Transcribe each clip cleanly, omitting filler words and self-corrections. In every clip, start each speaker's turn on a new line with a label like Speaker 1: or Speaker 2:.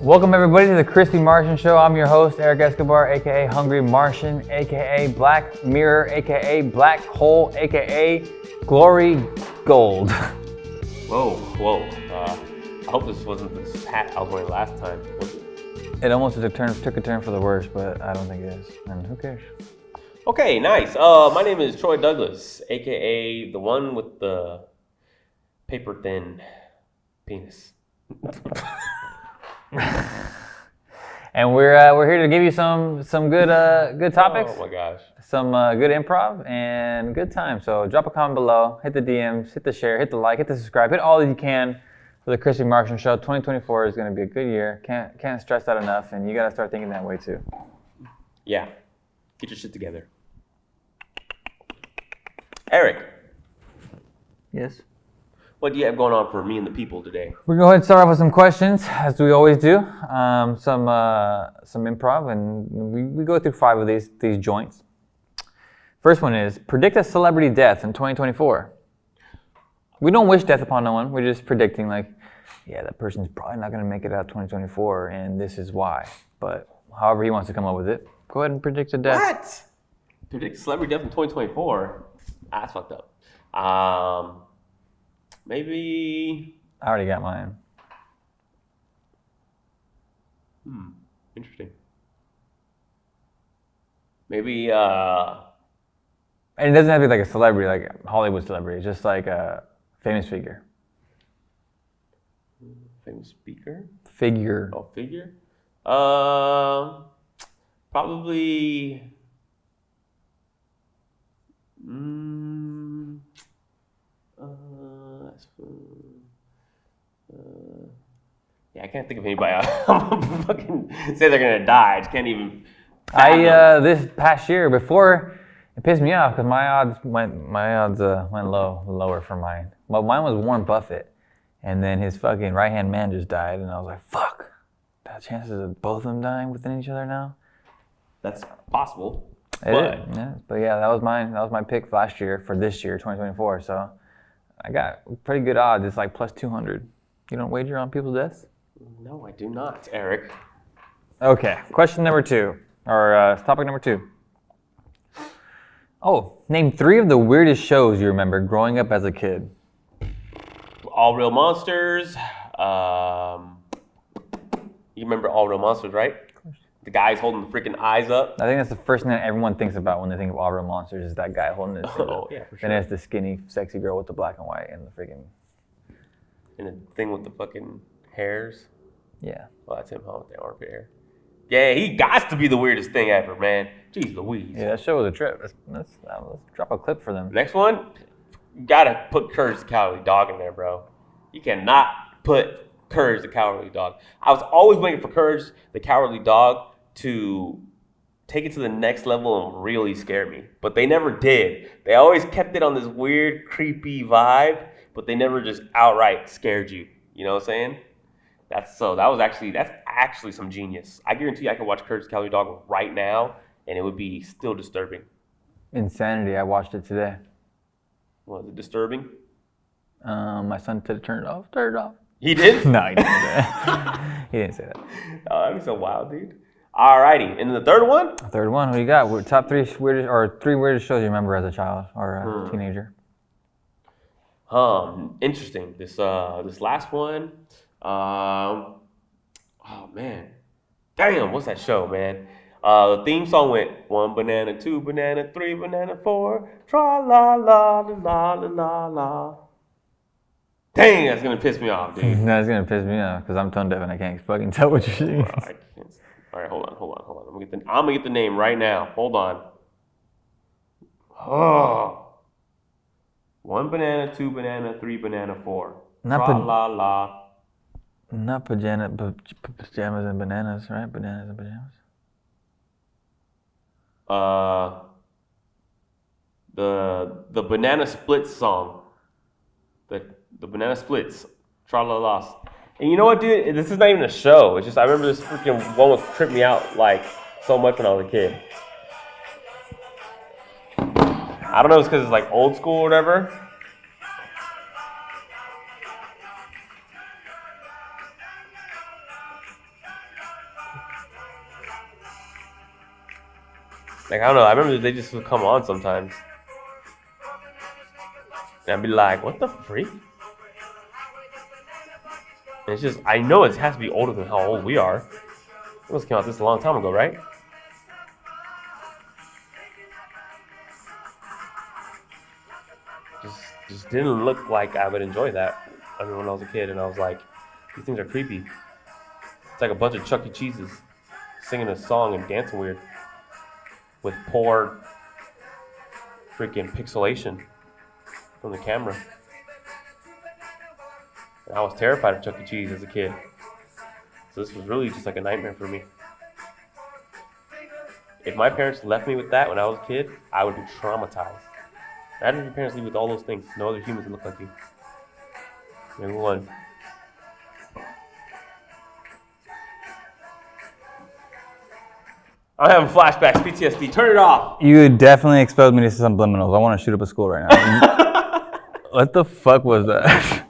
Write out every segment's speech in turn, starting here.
Speaker 1: Welcome everybody to the Krispy Martian Show. I'm your host, Eric Escobar, aka Hungry Martian, aka Black Mirror, aka Black Hole, aka Glory Gold.
Speaker 2: Whoa. I hope this wasn't this hat I was wearing last time. Was it?
Speaker 1: It almost took a turn for the worse, but I don't think it is. And who cares?
Speaker 2: Okay, nice. My name is Troy Douglas, aka the one with the paper thin penis.
Speaker 1: And we're here to give you some good topics.
Speaker 2: Oh my gosh.
Speaker 1: Some good improv and good time. So drop a comment below, hit the DMs, hit the share, hit the like, hit the subscribe, hit all that you can for the Krispy Martian Show. 2024 is going to be a good year. Can't stress that enough, and you got to start thinking that way too.
Speaker 2: Yeah. Get your shit together. Eric.
Speaker 1: Yes.
Speaker 2: What do you have going on for me and the people today?
Speaker 1: We're going to go ahead and start off with some questions, as we always do. Some improv, and we go through 5 of these joints. First one is, predict a celebrity death in 2024. We don't wish death upon no one. We're just predicting, like, yeah, that person's probably not going to make it out 2024, and this is why. But however he wants to come up with it, go ahead and predict a death.
Speaker 2: What? Predict celebrity death in 2024? That's fucked up. Maybe...
Speaker 1: I already got mine.
Speaker 2: Interesting. Maybe,
Speaker 1: And it doesn't have to be like a celebrity, like Hollywood celebrity, just like a famous figure.
Speaker 2: Famous speaker?
Speaker 1: Figure.
Speaker 2: Oh, figure? Probably... yeah, I can't think of anybody. I'm gonna fucking say they're gonna die. I just can't even.
Speaker 1: This past year, before it pissed me off because my odds went lower for mine. Well, mine was Warren Buffett, and then his fucking right hand man just died, and I was like, fuck. The chances of both of them dying within each other now.
Speaker 2: That's possible.
Speaker 1: But yeah, that was mine. That was my pick last year for this year, 2024. So I got pretty good odds. It's like plus 200. You don't wager on people's deaths?
Speaker 2: No, I do not, Eric.
Speaker 1: Okay, question number 2, or topic number 2. Oh, name 3 of the weirdest shows you remember growing up as a kid.
Speaker 2: All Real Monsters. You remember All Real Monsters, right? Of course. The guy's holding the freaking eyes up.
Speaker 1: I think that's the first thing that everyone thinks about when they think of All Real Monsters is that guy holding his.
Speaker 2: Oh, yeah, for sure.
Speaker 1: Then it's the skinny, sexy girl with the black and white and the freaking.
Speaker 2: And the thing with the fucking hairs.
Speaker 1: Yeah.
Speaker 2: Well, that's him, huh? With the armpit hair. Yeah, he got to be the weirdest thing ever, man. Jeez Louise.
Speaker 1: Yeah, that show was a trip. Let's drop a clip for them.
Speaker 2: Next one, you gotta put Courage the Cowardly Dog in there, bro. You cannot put Courage the Cowardly Dog. I was always waiting for Courage the Cowardly Dog to take it to the next level and really scare me. But they never did. They always kept it on this weird, creepy vibe, but they never just outright scared you. You know what I'm saying? That's actually some genius. I guarantee you I could watch Courage the Cowardly Dog right now and it would be still disturbing.
Speaker 1: Insanity. I watched it today.
Speaker 2: Was it disturbing?
Speaker 1: My son said turn it off. Turn it off.
Speaker 2: He did?
Speaker 1: No, he didn't say that. He didn't say that.
Speaker 2: Oh, that'd be so wild, dude. Alrighty, and then the third one?
Speaker 1: Third one, what do you got? Top 3 weirdest, or 3 weirdest shows you remember as a child or a teenager?
Speaker 2: Interesting. This last one. Oh man, damn, what's that show, man? The theme song went 1 banana, 2 banana, 3 banana, 4, tra la la la la la la. Dang, that's gonna piss me off, dude.
Speaker 1: That's gonna piss me off because I'm tone deaf and I can't fucking tell what you're singing.
Speaker 2: All right, hold on. I'm gonna get the name right now. Hold on. Oh. 1 banana, 2 banana, 3 banana, 4. Tra la la.
Speaker 1: Not pajamas and bananas, right? Bananas and pajamas.
Speaker 2: The Banana Splits song. The Banana Splits. Tra la la. And you know what, dude? This is not even a show. It's just I remember this freaking one would trip me out like so much when I was a kid. I don't know if it's because it's like old school or whatever. Like, I don't know. I remember they just would come on sometimes. And I'd be like, what the freak? And it's just, I know it has to be older than how old we are. It must have came out this a long time ago, right? Just didn't look like I would enjoy that. I mean, when I was a kid, and I was like, these things are creepy. It's like a bunch of Chuck E. Cheeses singing a song and dancing weird with poor freaking pixelation from the camera. And I was terrified of Chuck E. Cheese as a kid. So this was really just like a nightmare for me. If my parents left me with that when I was a kid, I would be traumatized. Imagine if your parents leave with all those things. No other humans that look like you. Maybe one. I'm having flashbacks, PTSD. Turn it off.
Speaker 1: You definitely exposed me to subliminals. I want to shoot up a school right now. What the fuck was that?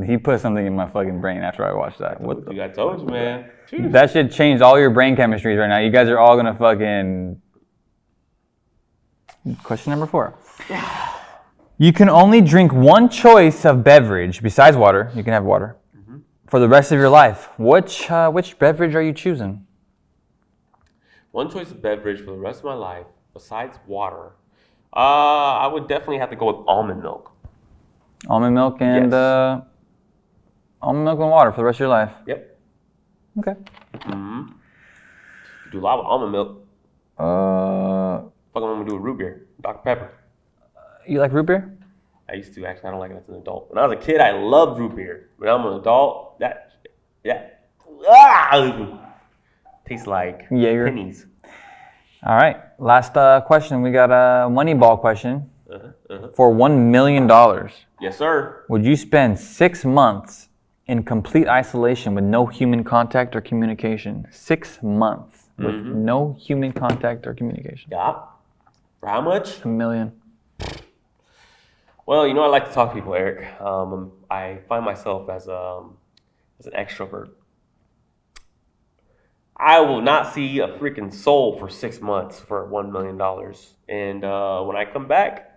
Speaker 1: He put something in my fucking brain after I watched that. What the?
Speaker 2: I told you, man. Jeez.
Speaker 1: That shit changed all your brain chemistries right now. You guys are all gonna fucking. Question number 4. You can only drink one choice of beverage besides water. You can have water for the rest of your life. Which beverage are you choosing?
Speaker 2: One choice of beverage for the rest of my life besides water. I would definitely have to go with almond milk.
Speaker 1: Almond milk and almond milk and water for the rest of your life.
Speaker 2: Yep.
Speaker 1: Okay.
Speaker 2: Do a lot with almond milk. Fuck, I'm gonna do a root beer, Dr. Pepper.
Speaker 1: You like root beer?
Speaker 2: I used to, actually. I don't like it as an adult. When I was a kid, I loved root beer. When I'm an adult, tastes like
Speaker 1: Jaeger.
Speaker 2: pennies.
Speaker 1: All right. Last question. We got a Moneyball question. For $1 million,
Speaker 2: Yes, sir.
Speaker 1: would you spend 6 months in complete isolation with no human contact or communication? 6 months with no human contact or communication.
Speaker 2: Yeah. For how much?
Speaker 1: $1 million.
Speaker 2: Well, you know, I like to talk to people, Eric. I find myself as an extrovert. I will not see a freaking soul for 6 months for $1 million. And when I come back,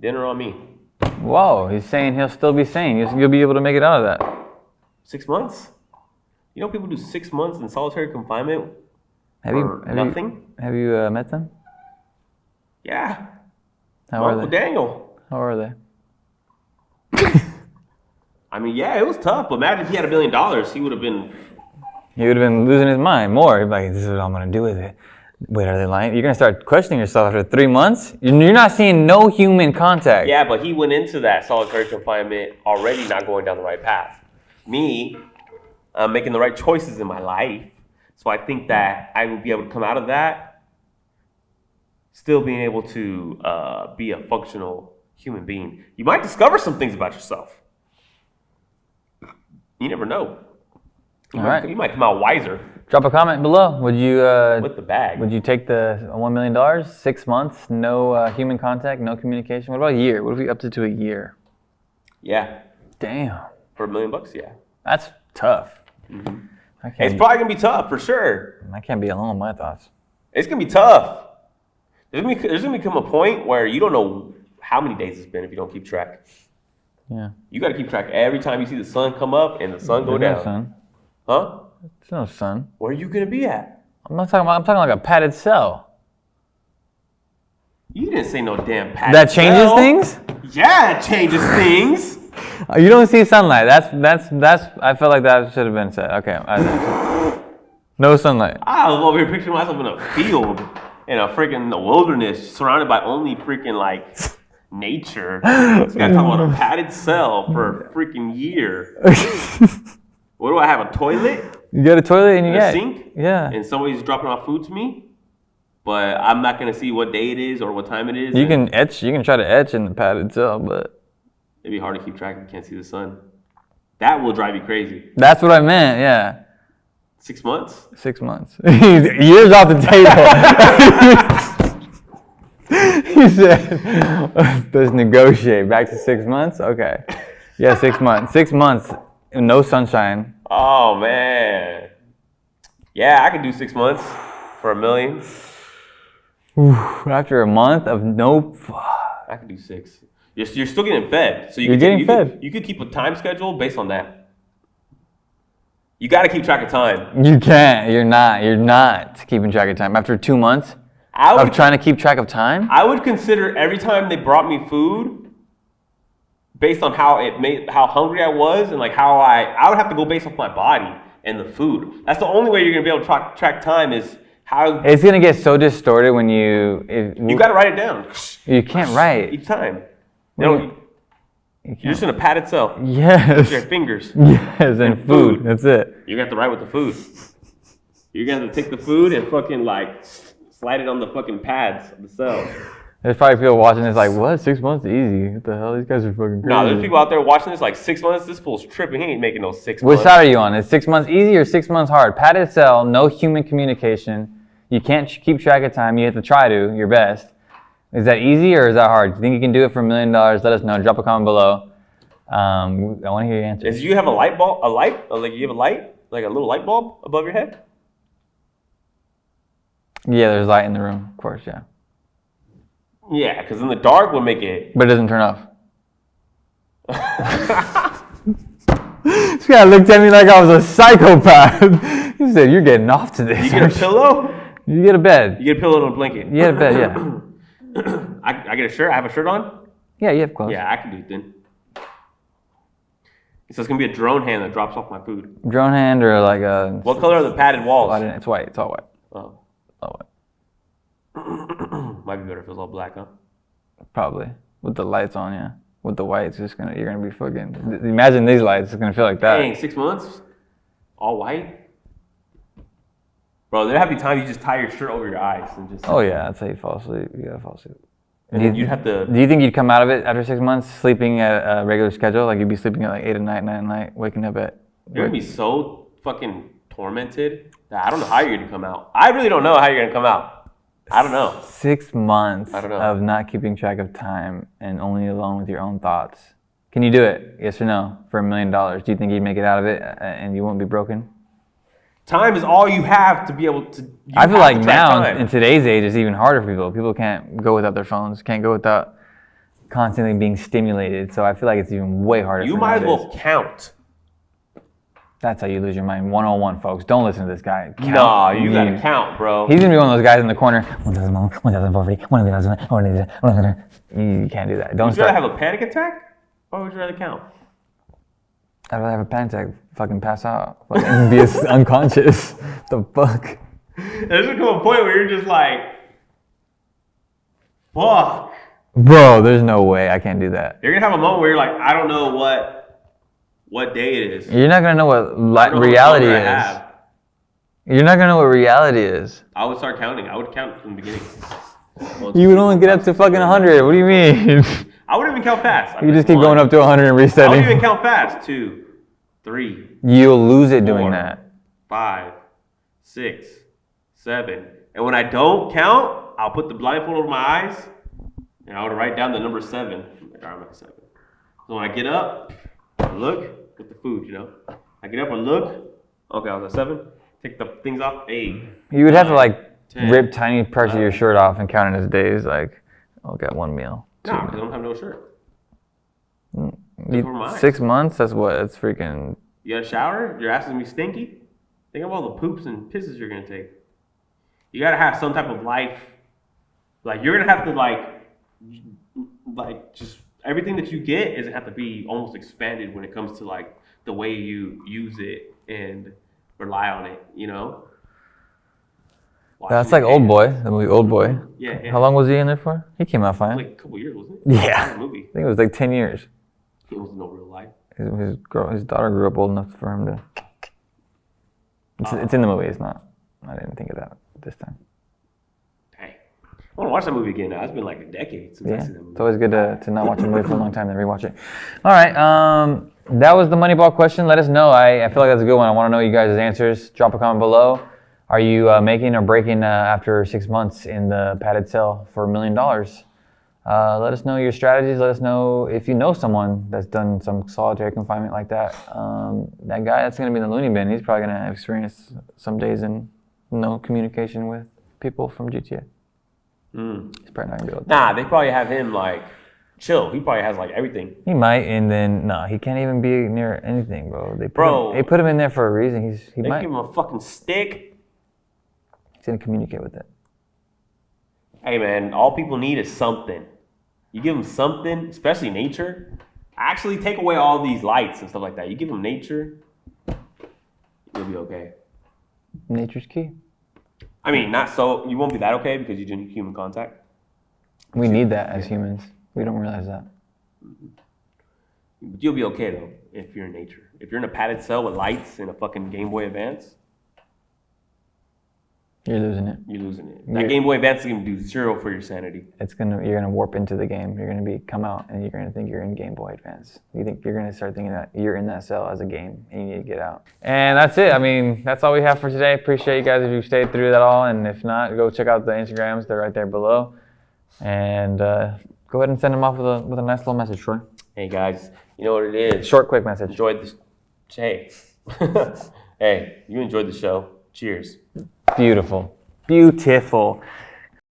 Speaker 2: dinner on me.
Speaker 1: Whoa, he's saying he'll still be sane. You'll be able to make it out of that.
Speaker 2: 6 months? You know people do 6 months in solitary confinement
Speaker 1: Have
Speaker 2: nothing?
Speaker 1: Have you met them?
Speaker 2: Yeah.
Speaker 1: How are
Speaker 2: Uncle
Speaker 1: they?
Speaker 2: Daniel.
Speaker 1: How are they?
Speaker 2: I mean, yeah, it was tough. But imagine if he had $1 million, he would have been...
Speaker 1: He would have been losing his mind more. He'd be like, this is what I'm going to do with it. Wait, are they lying? You're going to start questioning yourself after 3 months? You're not seeing no human contact.
Speaker 2: Yeah, but he went into that solitary confinement already not going down the right path. Me, I'm making the right choices in my life. So I think that I will be able to come out of that still being able to be a functional human being. You might discover some things about yourself. You never know. You might come out wiser.
Speaker 1: Drop a comment below. Would you
Speaker 2: with the bag?
Speaker 1: Would you take the $1 million? 6 months, no human contact, no communication. What about a year? What if we upped it to a year?
Speaker 2: Yeah.
Speaker 1: Damn.
Speaker 2: For $1 million, yeah.
Speaker 1: That's tough.
Speaker 2: Mm-hmm. It's probably gonna be tough for sure.
Speaker 1: I can't be alone with my thoughts.
Speaker 2: It's gonna be tough. There's gonna become a point where you don't know how many days it's been if you don't keep track.
Speaker 1: Yeah.
Speaker 2: You gotta keep track every time you see the sun come up and the sun go down.
Speaker 1: No sun.
Speaker 2: Huh?
Speaker 1: There's no sun.
Speaker 2: Where are you gonna be at?
Speaker 1: I'm talking like a padded cell.
Speaker 2: You didn't say no damn padded
Speaker 1: That changes
Speaker 2: cell.
Speaker 1: things?
Speaker 2: Yeah, it changes things.
Speaker 1: You don't see sunlight. That's. I felt like that should have been said. Okay. No sunlight.
Speaker 2: I was over here picturing myself in a field, in a freaking wilderness, surrounded by only freaking like nature. So we gotta talk about a padded cell for a freaking year. What do I have? A toilet?
Speaker 1: You got a toilet and
Speaker 2: a sink?
Speaker 1: Yeah.
Speaker 2: And somebody's dropping off food to me, but I'm not gonna see what day it is or what time it is.
Speaker 1: You can etch. You can try to etch in the padded cell, but
Speaker 2: it'd be hard to keep track if you can't see the sun. That will drive you crazy.
Speaker 1: That's what I meant. Yeah.
Speaker 2: 6 months?
Speaker 1: 6 months. Years off the table. He said, let's negotiate. Back to 6 months? Okay. Yeah, 6 months. 6 months, no sunshine.
Speaker 2: Oh, man. Yeah, I can do 6 months for $1 million.
Speaker 1: After a month of no...
Speaker 2: I can do 6. You're still getting fed. So
Speaker 1: You're getting fed.
Speaker 2: You could keep a time schedule based on that. You got to keep track of time.
Speaker 1: You can't. You're not keeping track of time. After 2 months of trying to keep track of time?
Speaker 2: I would consider every time they brought me food based on how hungry I was and like how I would have to go based off my body and the food. That's the only way you're going to be able to track time is how...
Speaker 1: It's going to get so distorted when you
Speaker 2: got to write it down.
Speaker 1: You can't write.
Speaker 2: Each time. You're just in a padded cell.
Speaker 1: Yes.
Speaker 2: With your fingers.
Speaker 1: Yes, and food. That's it.
Speaker 2: You're going to have to write with the food. You're going to have to take the food and fucking like slide it on the fucking pads of the cell.
Speaker 1: There's probably people watching this like, what? 6 months? Easy. What the hell? These guys are fucking crazy.
Speaker 2: No, there's people out there watching this like 6 months. This fool's tripping. He ain't making no 6 months.
Speaker 1: Which side are you on? Is 6 months easy or 6 months hard? Padded cell, no human communication. You can't keep track of time. You have to try to, your best. Is that easy or is that hard? Do you think you can do it for $1 million? Let us know. Drop a comment below. I want to hear your answer.
Speaker 2: Do you have a light bulb? Like you have a light? Like a little light bulb above your head?
Speaker 1: Yeah, there's light in the room, of course, yeah.
Speaker 2: Yeah, because in the dark would make it...
Speaker 1: But it doesn't turn off. This guy looked at me like I was a psychopath. He said, you're getting off today.
Speaker 2: You get a pillow?
Speaker 1: You get a bed.
Speaker 2: You get a pillow and a blanket.
Speaker 1: You get a bed, yeah.
Speaker 2: I get a shirt? I have a shirt on?
Speaker 1: Yeah, you have clothes.
Speaker 2: Yeah, I can do it then. So it's going to be a drone hand that drops off my food.
Speaker 1: Drone hand or like a...
Speaker 2: What color are the padded walls?
Speaker 1: It's white. It's all white.
Speaker 2: Oh.
Speaker 1: All white.
Speaker 2: Might be better if it was all black, huh?
Speaker 1: Probably. With the lights on, yeah. With the white, you're gonna be fucking... Imagine these lights, it's gonna feel like that.
Speaker 2: Dang, 6 months? All white? Bro, there have to be times you just tie your shirt over your eyes and just...
Speaker 1: Oh yeah, that's how you fall asleep. You gotta fall asleep.
Speaker 2: And then you'd have to...
Speaker 1: Do you think you'd come out of it after 6 months sleeping at a regular schedule? Like you'd be sleeping at like 8 at night, 9 at night, waking up at...
Speaker 2: You're gonna be so fucking tormented that I don't know how you're gonna come out. I really don't know how you're gonna come out. I don't know.
Speaker 1: 6 months
Speaker 2: I don't know.
Speaker 1: of not keeping track of time and only alone with your own thoughts. Can you do it? Yes or no? For $1 million. Do you think you'd make it out of it and you won't be broken?
Speaker 2: Time is all you have to be able to...
Speaker 1: I feel like now, in today's age, it's even harder for people. People can't go without their phones, can't go without constantly being stimulated. So I feel like it's even way harder.
Speaker 2: You might as well count.
Speaker 1: That's how you lose your mind. 101, folks. Don't listen to this guy. Count.
Speaker 2: No, you gotta count, bro.
Speaker 1: He's gonna be one of those guys in the corner. 1,040, 1,040, you can't do that. Don't
Speaker 2: Would you
Speaker 1: start.
Speaker 2: rather have a panic attack? Or would you rather count?
Speaker 1: I'd rather have a panic attack. Fucking pass out. Fucking be unconscious. The fuck?
Speaker 2: There's gonna come a point where you're just like, fuck.
Speaker 1: Bro, there's no way I can't do that.
Speaker 2: You're gonna have a moment where you're like, I don't know what day it is.
Speaker 1: You're not gonna know what reality is. You're not gonna know what reality is.
Speaker 2: I would start counting. I would count from the beginning.
Speaker 1: You would only get up to fucking 100. What do you mean?
Speaker 2: I wouldn't even count fast.
Speaker 1: You just keep going up to 100 and resetting.
Speaker 2: I wouldn't even count fast. 2, 3.
Speaker 1: You'll lose it doing that.
Speaker 2: 5, 6, 7. And when I don't count, I'll put the blindfold over my eyes and I would write down the number 7. Like, all right, I'm at 7. So when I get up, I look with the food, you know. I get up and look. Okay, I was at 7. Take the things off. 8.
Speaker 1: You would have to like
Speaker 2: 10,
Speaker 1: rip tiny parts of your shirt off and count it as days. Like, I'll get 1 meal.
Speaker 2: No, because I don't have no shirt.
Speaker 1: 6 months? That's what? That's freaking...
Speaker 2: You got a shower? Your ass is gonna be stinky? Think of all the poops and pisses you're gonna take. You gotta have some type of life. Like, you're gonna have to like just everything that you get is gonna have to be almost expanded when it comes to like the way you use it and rely on it, you know?
Speaker 1: That's like Old Boy, the movie Old Boy.
Speaker 2: Yeah.
Speaker 1: How long was he in there for? He came out fine.
Speaker 2: Like a couple years, wasn't it?
Speaker 1: Yeah.
Speaker 2: Movie.
Speaker 1: I think it was like 10 years.
Speaker 2: It was no real life.
Speaker 1: His daughter grew up old enough for him to... It's in the movie, it's not. I didn't think of that this time.
Speaker 2: Hey, I want to watch that movie again now. It's been like a decade since I've seen that movie.
Speaker 1: It's always good to not watch a movie for a long time, then rewatch it. All right, that was the Moneyball question. Let us know. I feel like that's a good one. I want to know you guys' answers. Drop a comment below. Are you making or breaking after 6 months in the padded cell for $1 million? Let us know your strategies. Let us know if you know someone that's done some solitary confinement like that. That guy that's going to be in the loony bin, he's probably going to experience some days in no communication with people from GTA. He's probably not going to be able to.
Speaker 2: Nah, they probably have him like chill. He probably has like everything.
Speaker 1: He might, and then no, he can't even be near anything, bro. They put him in there for a reason. He
Speaker 2: They
Speaker 1: might.
Speaker 2: give him a fucking stick.
Speaker 1: He's going to communicate with it.
Speaker 2: Hey man, all people need is something. You give them something, especially nature. Actually, take away all these lights and stuff like that. You give them nature, you'll be okay.
Speaker 1: Nature's key.
Speaker 2: I mean, not so. You won't be that okay because you do need human contact.
Speaker 1: We need that as humans. We don't realize that.
Speaker 2: But you'll be okay though if you're in nature. If you're in a padded cell with lights and a fucking Game Boy Advance,
Speaker 1: You're losing it.
Speaker 2: you're losing it. That Game Boy Advance is gonna do zero for your sanity.
Speaker 1: You're gonna warp into the game. You're gonna come out and you're gonna think you're in Game Boy Advance. You're gonna start thinking that you're in that cell as a game and you need to get out. And that's it. I mean, that's all we have for today. Appreciate you guys if you stayed through that all. And if not, go check out the Instagrams. They're right there below. And go ahead and send them off with a nice little message, Troy.
Speaker 2: Hey guys, you know what it is?
Speaker 1: Short, quick message.
Speaker 2: Enjoyed this. Hey, hey, you enjoyed the show. Cheers.
Speaker 1: Beautiful. Beautiful.